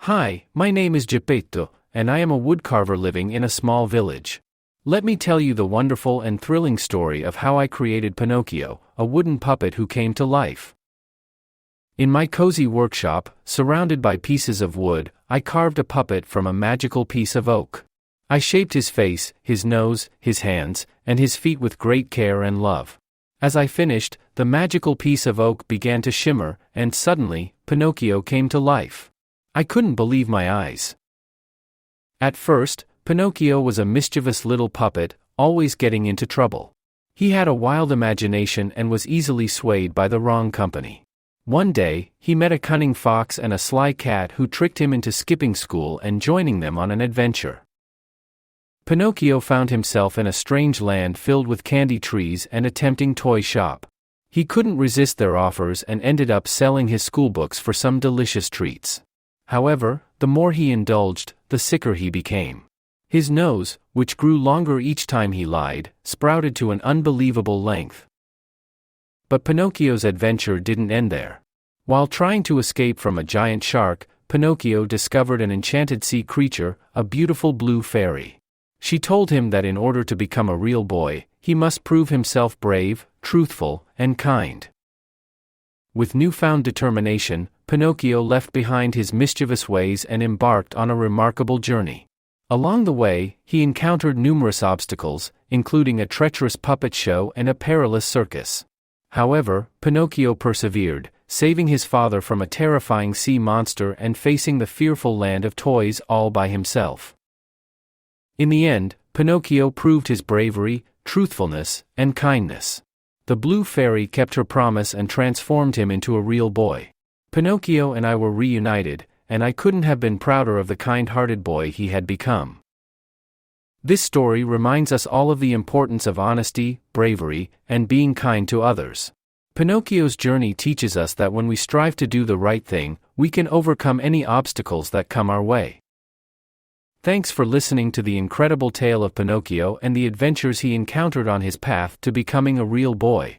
Hi, my name is Geppetto, and I am a woodcarver living in a small village. Let me tell you the wonderful and thrilling story of how I created Pinocchio, a wooden puppet who came to life. In my cozy workshop, surrounded by pieces of wood, I carved a puppet from a magical piece of oak. I shaped his face, his nose, his hands, and his feet with great care and love. As I finished, the magical piece of oak began to shimmer, and suddenly, Pinocchio came to life. I couldn't believe my eyes. At first, Pinocchio was a mischievous little puppet, always getting into trouble. He had a wild imagination and was easily swayed by the wrong company. One day, he met a cunning fox and a sly cat who tricked him into skipping school and joining them on an adventure. Pinocchio found himself in a strange land filled with candy trees and a tempting toy shop. He couldn't resist their offers and ended up selling his schoolbooks for some delicious treats. However, the more he indulged, the sicker he became. His nose, which grew longer each time he lied, sprouted to an unbelievable length. But Pinocchio's adventure didn't end there. While trying to escape from a giant shark, Pinocchio discovered an enchanted sea creature, a beautiful blue fairy. She told him that in order to become a real boy, he must prove himself brave, truthful, and kind. With newfound determination, Pinocchio left behind his mischievous ways and embarked on a remarkable journey. Along the way, he encountered numerous obstacles, including a treacherous puppet show and a perilous circus. However, Pinocchio persevered, saving his father from a terrifying sea monster and facing the fearful land of toys all by himself. In the end, Pinocchio proved his bravery, truthfulness, and kindness. The blue fairy kept her promise and transformed him into a real boy. Pinocchio and I were reunited, and I couldn't have been prouder of the kind-hearted boy he had become. This story reminds us all of the importance of honesty, bravery, and being kind to others. Pinocchio's journey teaches us that when we strive to do the right thing, we can overcome any obstacles that come our way. Thanks for listening to the incredible tale of Pinocchio and the adventures he encountered on his path to becoming a real boy.